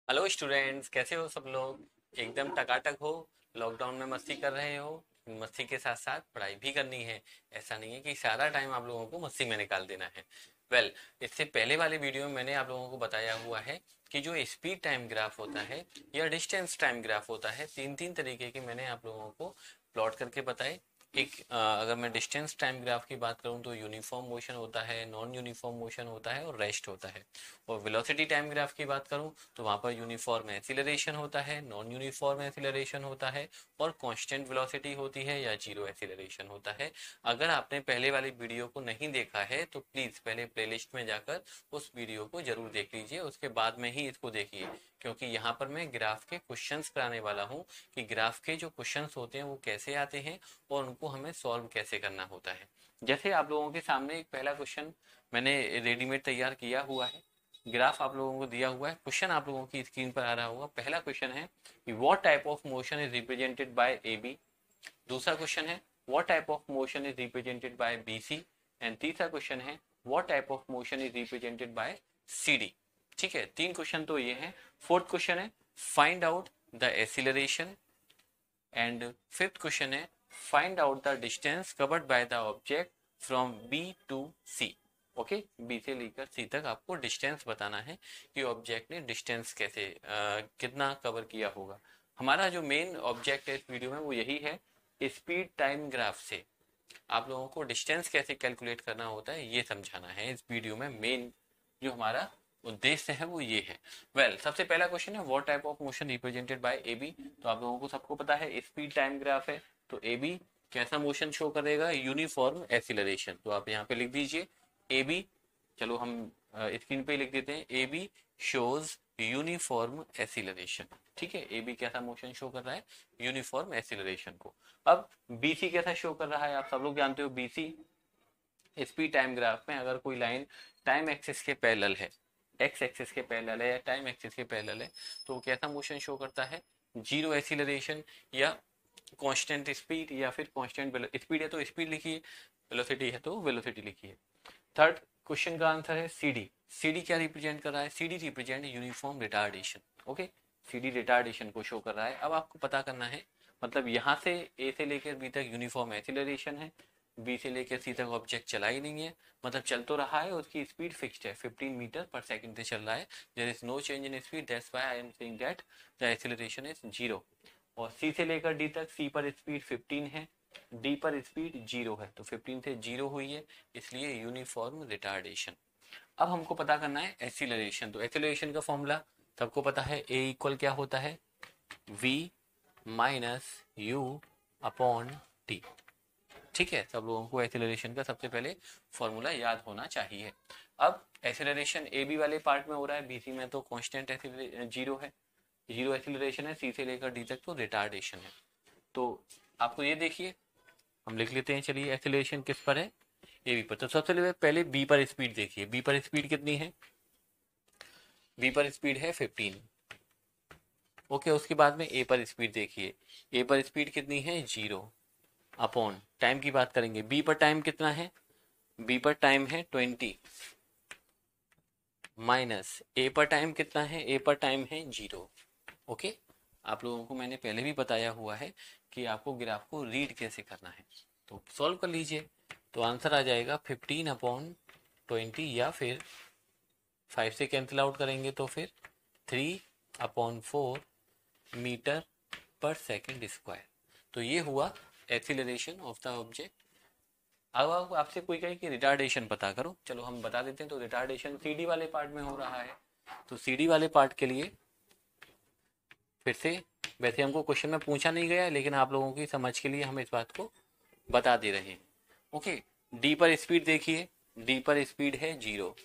Hello students, कैसे हो सब लोग? एकदम टकाटक हो? लॉकडाउन में मस्ती कर रहे हो? मस्ती के साथ साथ पढ़ाई भी करनी है। ऐसा नहीं है कि सारा टाइम आप लोगों को मस्ती में निकाल देना है। वेल, इससे पहले वाले वीडियो में मैंने आप लोगों को बताया हुआ है कि जो स्पीड टाइम ग्राफ होता है या डिस्टेंस टाइम ग्राफ होता है, तीन तीन तरीके के मैंने आप लोगों को प्लॉट करके बताए। एक अगर मैं डिस्टेंस टाइम ग्राफ की बात करूं तो यूनिफॉर्म मोशन होता है, नॉन यूनिफॉर्म मोशन होता है और रेस्ट होता है। और वेलोसिटी टाइम ग्राफ की बात करूं तो वहां पर यूनिफॉर्म एक्सीलरेशन होता है, नॉन यूनिफॉर्म एक्सीलरेशन होता है और कांस्टेंट वेलोसिटी होती है या जीरो एक्सीलरेशन होता है। अगर आपने पहले वाली वीडियो को नहीं देखा है तो प्लीज पहले प्लेलिस्ट में जाकर उस वीडियो को जरूर देख लीजिए, उसके बाद में ही इसको देखिए। क्योंकि यहाँ पर मैं ग्राफ के क्वेश्चंस कराने वाला हूँ कि ग्राफ के जो क्वेश्चंस होते हैं वो कैसे आते हैं और उनको हमें सॉल्व कैसे करना होता है। जैसे आप लोगों के सामने एक पहला क्वेश्चन मैंने रेडीमेड तैयार किया हुआ है। ग्राफ आप लोगों को दिया हुआ है, क्वेश्चन आप लोगों की स्क्रीन पर आ रहा होगा। पहला क्वेश्चन है कि what type of motion is represented by A B. दूसरा क्वेश्चन है what type of motion is represented by B C. And तीसरा क्वेश्चन है what type of motion is represented by C D. ठीक है, तीन question तो ये हैं। फोर्थ क्वेश्चन है find out the acceleration. And fifth question है find out the distance covered by the object from B to C. Okay, B से लेकर सी तक आपको डिस्टेंस बताना है कि ऑब्जेक्ट ने डिस्टेंस कैसे कितना कवर किया होगा। हमारा जो मेन ऑब्जेक्ट है इस वीडियो में वो यही है, स्पीड टाइम ग्राफ से आप लोगों को डिस्टेंस कैसे कैलकुलेट करना होता है ये समझाना है। इस वीडियो में मेन जो हमारा उद्देश्य है वो ये है। सबसे पहला क्वेश्चन है what type of motion represented by A B. तो आप लोगों को सबको पता है स्पीड टाइम ग्राफ है, तो ए बी कैसा मोशन शो करेगा? Uniform acceleration. तो आप यहाँ पे लिख दीजिए ए बी। चलो हम स्क्रीन पे लिख देते हैं A B shows uniform acceleration. ठीक है, ए बी कैसा मोशन शो कर रहा है? यूनिफॉर्म एक्सीलरेशन को। अब बी सी कैसा शो कर रहा है? आप सब लोग जानते हो B C speed time graph में अगर कोई लाइन टाइम एक्सिस के पैरेलल है, एक्स एक्सिस के पैरेलल है या टाइम एक्सिस के पैरेलल है, तो वो कैसा मोशन शो करता है? जीरो एक्सीलरेशन या कांस्टेंट स्पीड या फिर कांस्टेंट स्पीड है तो स्पीड लिखिए, वेलोसिटी है तो वेलोसिटी लिखिए। थर्ड क्वेश्चन का आंसर है सी डी। सी डी क्या रिप्रेजेंट कर रहा है? C D represent uniform retardation. Okay, C D retardation को शो कर रहा है। अब आपको पता करना है, मतलब यहाँ से ए से लेकर बी तक यूनिफॉर्म एक्सीलरेशन है, बी से लेकर सी तक ऑब्जेक्ट चला ही नहीं है, मतलब चल तो रहा है, उसकी स्पीड फिक्स्ड है, 15 मीटर पर सेकंड से चल रहा है। There is no change in speed, that's why I am saying that the acceleration is zero. और सी से लेकर डी तक सी पर स्पीड 15 है, डी पर स्पीड जीरो है, तो 15 से जीरो हुई है, इसलिए यूनिफॉर्म रिटार्डेशन। अब हमको पता करना है एक्सीलरेशन। तो एक्सीलरेशन का फॉर्मूला सबको पता है, ए इक्वल क्या होता है? V minus U upon T. ठीक है, सब लोगों को एक्सेलरेशन का सबसे पहले फॉर्मूला याद होना चाहिए। अब एक्सेलरेशन ए बी वाले पार्ट में हो रहा है, बी सी में तो कांस्टेंट जीरो है, जीरो एक्सेलरेशन है, सी से लेकर डी तक तो रिटार्डेशन है। तो आपको ये देखिए, हम लिख लेते हैं, चलिए एक्सेलरेशन किस पर है? ए बी पर। तो सबसे पहले बी पर स्पीड देखिए, बी पर स्पीड कितनी है? बी पर स्पीड है 15। ओके, उसके बाद में ए पर स्पीड देखिए, ए पर स्पीड कितनी है? जीरो। अपॉन टाइम की बात करेंगे, बी पर टाइम कितना है? बी पर टाइम है 20 माइनस ए पर टाइम कितना है? ए पर टाइम है जीरो। ओके, आप लोगों को मैंने पहले भी बताया हुआ है कि आपको ग्राफ को रीड कैसे करना है। तो सॉल्व कर लीजिए, तो आंसर आ जाएगा 15/20 या फिर 5 से कैंसिल आउट करेंगे तो फिर 3/4 मीटर पर सेकेंड स्क्वायर। तो ये हुआ एक्सीलरेशन ऑफ द ऑब्जेक्ट। अब आपसे कोई कहे कि रिटार्डेशन पता करो, चलो हम बता देते हैं। तो रिटार्डेशन सीडी वाले पार्ट में हो रहा है, तो सीडी वाले पार्ट के लिए फिर से, वैसे हमको क्वेश्चन में पूछा नहीं गया है लेकिन आप लोगों की समझ के लिए हम इस बात को बता दे रहे हैं। ओके, डी पर स्पीड देखिए, डी पर स्पीड है जीरो।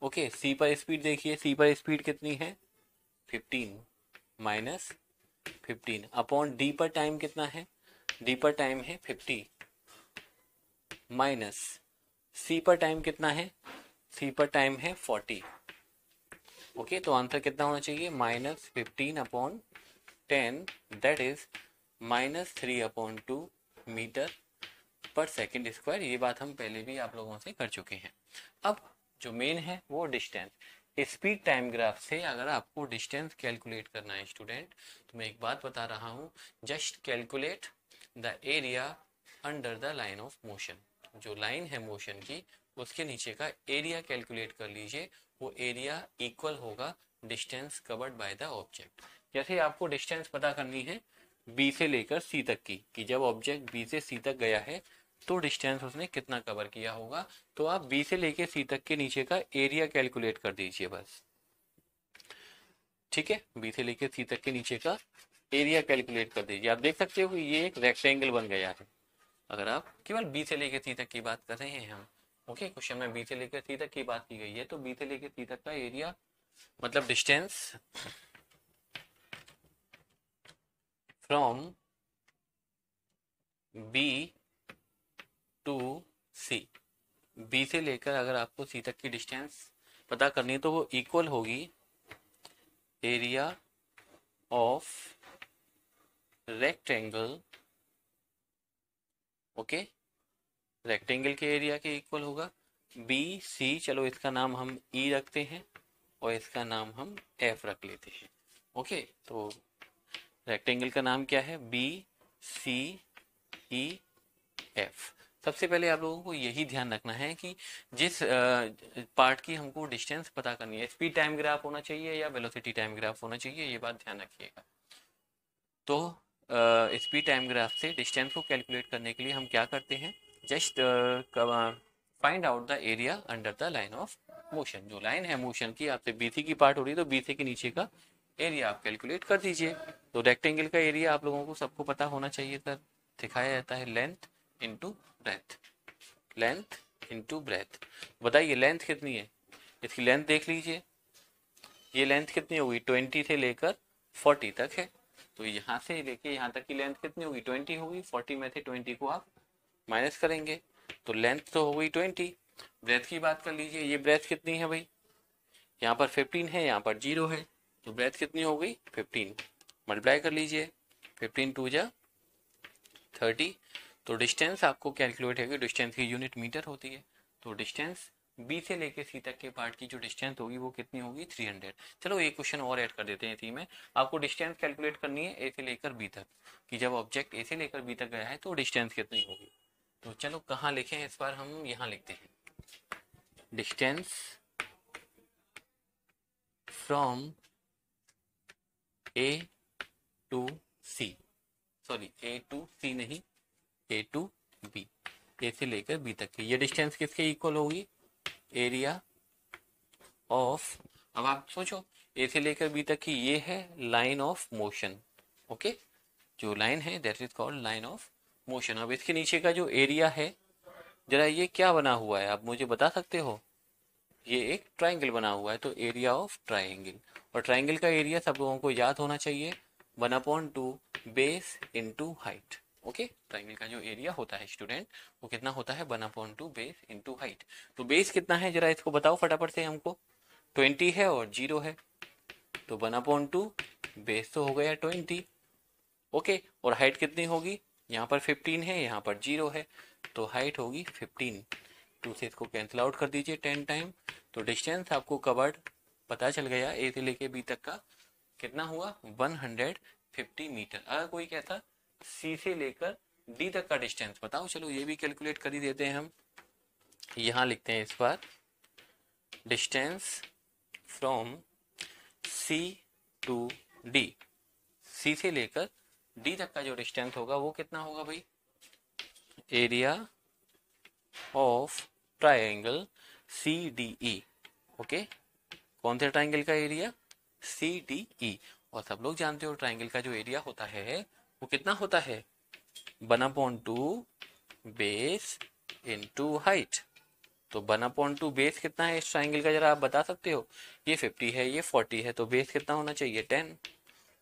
ओके, सी पर स्पीड देखिए, सी पर स्पीड कितनी है? 15 माइनस 15 अपॉन डी पर टाइम कितना है? डी पर टाइम है 50 माइनस सी पर टाइम कितना है? सी पर टाइम है 40। ओके, तो आंसर कितना होना चाहिए? -15/10, दैट इज -3/2 मीटर पर सेकेंड स्क्वायर। ये बात हम पहले भी आप लोगों से कर चुके हैं। अब जो मेन है वो डिस्टेंस। स्पीड टाइम ग्राफ से अगर आपको डिस्टेंस कैलकुलेट करना है स्टूडेंट, तो मैं एक बात बता रहा हूँ, just calculate the area under the line of motion. जो लाइन है मोशन की, उसके नीचे का एरिया कैलकुलेट कर लीजिए। वो एरिया इक्वल होगा distance covered by the object. जैसे आपको डिस्टेंस पता करनी है बी से लेकर सी तक की, कि जब ऑब्जेक्ट बी से सी तक गया है तो डिस्टेंस उसने कितना कवर किया होगा, तो आप बी से लेकर सी तक के नीचे का एरिया कैलकुलेट कर दीजिए बस। ठीक है, बी से लेकर सी तक के नीचे का एरिया कैलकुलेट कर दीजिए। आप देख सकते हो कि ये एक रेक्टेंगल बन गया है, अगर आप केवल बी से लेकर सी तक की बात कर रहे हैं हम। ओके, क्वेश्चन में बी से लेकर सी तक की बात की गई है, तो बी से लेकर सी तक का एरिया मतलब distance from B to C, B से लेकर अगर आपको सी तक की डिस्टेंस पता करनी है तो वो इक्वल होगी area of rectangle. Okay, rectangle के एरिया के इक्वल होगा बी सी, चलो इसका नाम हम ई रखते हैं और इसका नाम हम एफ रख लेते हैं। ओके, तो रेक्टेंगल का नाम क्या है, बी सी ई एफ। सबसे पहले आप लोगों को यही ध्यान रखना है कि जिस पार्ट की हमको डिस्टेंस पता करनी है, स्पीड टाइम ग्राफ होना चाहिए या वेलोसिटी टाइम ग्राफ होना चाहिए, ये बात ध्यान रखिएगा। तो स्पीड टाइम ग्राफ से डिस्टेंस को कैलकुलेट करने के लिए हम क्या करते हैं, just find out the area under the line of motion. जो लाइन है मोशन की, आपसे बीसी की पार्ट हो रही है तो बीसी के नीचे का एरिया आप कैलकुलेट कर दीजिए। तो रेक्टेंगल का एरिया आप लोगों को सबको पता होना चाहिए सर, दिखाया जाता है length into breadth, length into breadth. बताइए लेंथ कितनी है, इसकी लेंथ देख लीजिए, ये लेंथ कितनी होगी 20 से लेकर 40 तक है, तो यहाँ से लेके यहाँ तक की लेंथ कितनी होगी 20 होगी, 40 में से 20 को आप माइनस करेंगे तो लेंथ तो हो गई 20। ब्रेथ की बात कर लीजिए, ये ब्रेथ कितनी है भाई, यहाँ पर 15 है, यहाँ पर 0 है, तो ब्रेथ कितनी हो गई 15, मल्टीप्लाई कर लीजिए, 15 टू जा 30। तो डिस्टेंस आपको कैलकुलेट है, डिस्टेंस की यूनिट मीटर होती है, तो डिस्टेंस बी से लेके सी तक के पार्ट की जो डिस्टेंस होगी वो कितनी होगी 300। चलो एक क्वेश्चन और ऐड कर देते हैं इसी में, आपको डिस्टेंस कैलकुलेट करनी है ए से लेकर बी तक, कि जब ऑब्जेक्ट ए से लेकर बी तक गया है तो डिस्टेंस कितनी होगी। तो चलो कहाँ लिखें, इस बार हम यहाँ लिखते हैं, distance from A to C, sorry A to C नहीं, ए टू बी, ए से लेकर बी तक की ये डिस्टेंस किसके इक्वल होगी, एरिया ऑफ, अब आप सोचो ए से लेकर बी तक की ये है लाइन ऑफ मोशन। ओके, जो लाइन है that is called line of motion. अब इसके नीचे का जो एरिया है, जरा ये क्या बना हुआ है आप मुझे बता सकते हो, ये एक ट्राइंगल बना हुआ है, तो एरिया ऑफ ट्राइंगल, और ट्राइंगल का एरिया सब लोगों को याद होना चाहिए 1/2 base into height. Okay, triangle का जो एरिया होता है स्टूडेंट वो कितना होता है 1/2 बेस इंटू हाइट। तो बेस कितना है जरा इसको बताओ फटाफट से हमको, 20 है और 0 है, तो 1/2 बेस तो हो गया 20। ओके, और हाइट कितनी होगी, यहाँ पर 15 है, यहाँ पर 0 है, तो हाइट होगी 15। 2 से इसको कैंसिल आउट कर दीजिए 10 टाइम, तो डिस्टेंस आपको कवर्ड पता चल गया ए से लेके बी तक का कितना हुआ 150 मीटर। अगर कोई कहता सी से लेकर डी तक का डिस्टेंस बताओ, चलो ये भी कैलकुलेट कर ही देते हैं हम, यहाँ लिखते हैं इस बार, distance from C to D, C से लेकर डी तक का जो डिस्टेंस होगा वो कितना होगा भाई, area of triangle C D E. Okay, कौन से ट्राइंगल का एरिया, सी डी ई, और सब लोग जानते हो ट्राइंगल का जो एरिया होता है वो कितना होता है 1/2 बेस इंटू हाइट। तो 1/2 बेस कितना है इस ट्राइंगल का जरा आप बता सकते हो, ये 50 है ये 40 है, तो बेस कितना होना चाहिए 10,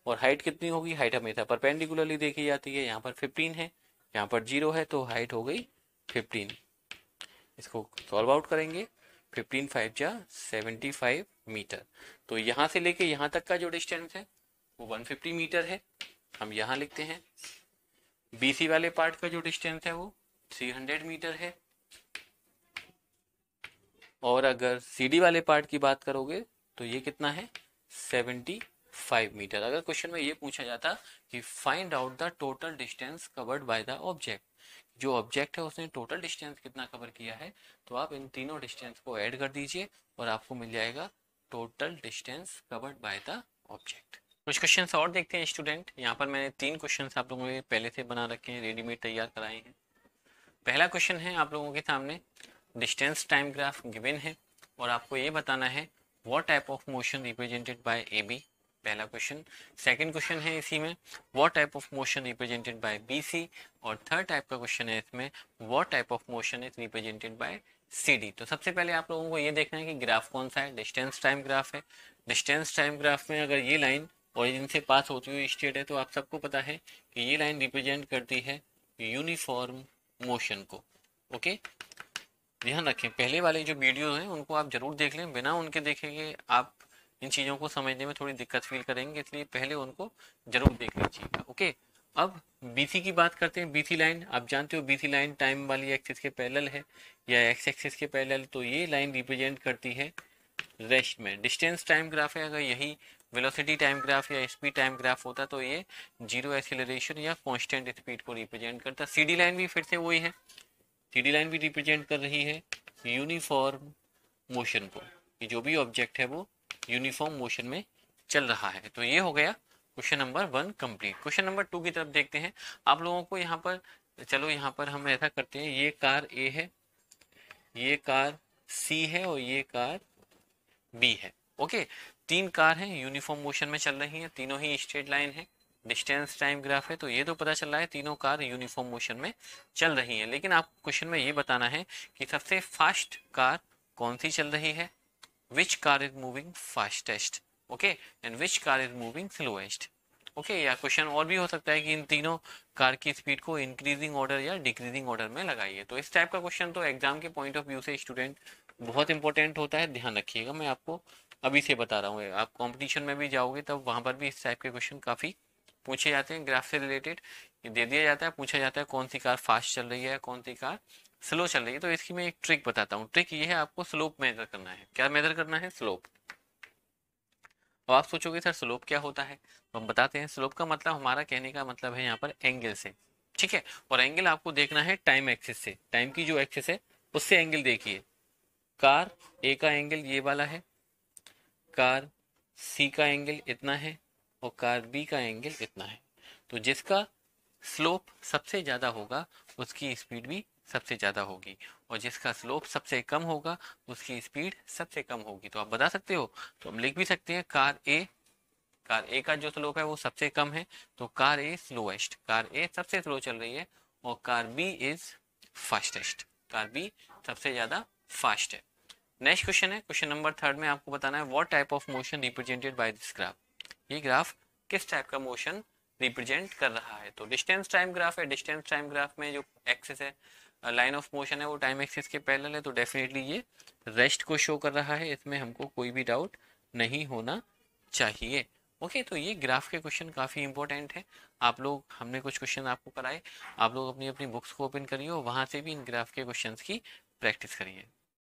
और हाइट कितनी होगी, हाइट हमेशा परपेंडिकुलरली देखी जाती है, यहाँ पर 15 है यहाँ पर 0 है, तो हाइट हो गई 15। इसको सॉल्व आउट करेंगे, 15 5 जा 75 मीटर। तो यहाँ से लेके यहाँ तक का जो डिस्टेंस है वो 150 मीटर है, हम यहाँ लिखते हैं। बीसी वाले पार्ट का जो डिस्टेंस है वो 300 मीटर है, और अगर सीडी वाले पार्ट की बात करोगे तो ये कितना है 75 मीटर। अगर क्वेश्चन में ये पूछा जाता कि find out the total distance covered by the object, जो ऑब्जेक्ट है उसने टोटल डिस्टेंस कितना कवर किया है, तो आप इन तीनों डिस्टेंस को ऐड कर दीजिए और आपको मिल जाएगा total distance covered by the object. कुछ क्वेश्चंस और देखते हैं स्टूडेंट। यहाँ पर मैंने 3 क्वेश्चंस आप लोगों के पहले से बना रखे हैं, रेडीमेड तैयार कराए हैं। पहला क्वेश्चन है आप लोगों के सामने, डिस्टेंस टाइम ग्राफ गिवन है और आपको ये बताना है what type of motion represented by A B, पहला क्वेश्चन। सेकंड क्वेश्चन है इसी में what type of motion represented by B C, और थर्ड टाइप का क्वेश्चन है इसमें what type of motion is represented by C D. तो सबसे पहले आप लोगों को ये देखना है कि ग्राफ कौन सा है, डिस्टेंस टाइम ग्राफ है। डिस्टेंस टाइम ग्राफ में अगर ये लाइन ओरिजिन से पास होती हुई स्ट्रेट है तो आप सबको पता है कि ये लाइन रिप्रेजेंट करती है यूनिफॉर्म मोशन को। ओके, ध्यान रखें, पहले वाले जो वीडियो हैं उनको आप जरूर देख लें, बिना उनके देखेंगे आप इन चीज़ों को समझने में थोड़ी दिक्कत फील करेंगे, इसलिए पहले उनको जरूर देख लीजिएगा। ओके, अब बीसी की बात करते हैं। बीसी लाइन आप जानते हो, बीसी लाइन टाइम वाली एक्सिस के पैरेलल है या एक्स एक्सिस के पैरेलल, तो ये लाइन रिप्रेजेंट करती है रेस्ट में। डिस्टेंस टाइम ग्राफ है, अगर यही वेलोसिटी टाइम ग्राफ या स्पीड टाइम ग्राफ होता तो ये जीरो एक्सीलरेशन या कांस्टेंट स्पीड को रिप्रेजेंट करता। सीडी लाइन भी फिर से वही है, सीडी लाइन भी रिप्रेजेंट कर रही है यूनिफॉर्म मोशन को, कि जो भी ऑब्जेक्ट है वो यूनिफॉर्म मोशन में चल रहा है। तो ये हो गया question number 1 complete. Question number 2 की तरफ देखते हैं। आप लोगों को यहाँ पर, चलो यहाँ पर हम ऐसा करते हैं, ये कार ए है, ये कार सी है और ये कार बी है। ओके, 3 कार हैं, यूनिफॉर्म मोशन में चल रही हैं, तीनों ही स्ट्रेट लाइन है, डिस्टेंस टाइम ग्राफ है, तो ये तो पता चल रहा है तीनों कार यूनिफॉर्म मोशन में चल रही हैं। लेकिन आप क्वेश्चन में ये बताना है कि सबसे फास्ट कार कौन सी चल रही है, which car is moving fastest, okay, and which car is moving slowest. Okay, या क्वेश्चन और भी हो सकता है कि इन तीनों कार की स्पीड को इंक्रीजिंग ऑर्डर या डिक्रीजिंग ऑर्डर में लगाइए। तो इस टाइप का क्वेश्चन तो एग्जाम के पॉइंट ऑफ व्यू से स्टूडेंट बहुत इंपॉर्टेंट होता है, ध्यान रखिएगा। मैं आपको अभी से बता रहा हूँ, आप कंपटीशन में भी जाओगे तब वहां पर भी इस टाइप के क्वेश्चन काफी पूछे जाते हैं। ग्राफ से रिलेटेड दे दिया जाता है, पूछा जाता है कौन सी कार फास्ट चल रही है, कौन सी कार स्लो चल रही है। तो इसकी मैं एक ट्रिक बताता हूँ। ट्रिक ये है, आपको स्लोप मेजर करना है। क्या मेजर करना है? स्लोप। अब आप सोचोगे सर स्लोप क्या होता है, तो हम बताते हैं। स्लोप का मतलब, हमारा कहने का मतलब है यहाँ पर एंगल से, ठीक है। और एंगल आपको देखना है टाइम एक्सिस से, टाइम की जो एक्सिस है उससे एंगल देखिए। कार ए का एंगल ये वाला है, कार सी का एंगल इतना है और कार बी का एंगल इतना है। तो जिसका स्लोप सबसे ज्यादा होगा उसकी स्पीड भी सबसे ज्यादा होगी, और जिसका स्लोप सबसे कम होगा उसकी स्पीड सबसे कम होगी। तो आप बता सकते हो, तो हम लिख भी सकते हैं कार ए का जो स्लोप है वो सबसे कम है, तो car A slowest, car A सबसे स्लो चल रही है, और car B is fastest, car B सबसे ज्यादा फास्ट है। नेक्स्ट क्वेश्चन है, क्वेश्चन नंबर 3 में आपको बताना है what type of motion represented by this graph. ये ग्राफ किस टाइप का मोशन रिप्रेजेंट कर रहा है। तो डिस्टेंस टाइम ग्राफ है, डिस्टेंस टाइम ग्राफ में जो एक्सिस है, लाइन ऑफ मोशन है, वो टाइम एक्सिस के पैरेलल है, तो डेफिनेटली ये रेस्ट को शो कर रहा है, इसमें हमको कोई भी डाउट नहीं होना चाहिए। ओके, तो ये ग्राफ के क्वेश्चन काफी इंपॉर्टेंट है। आप लोग, हमने कुछ क्वेश्चन आपको कराए, आप लोग अपनी अपनी बुक्स को ओपन करिए और वहां से भी इन ग्राफ के क्वेश्चंस की प्रैक्टिस करिए।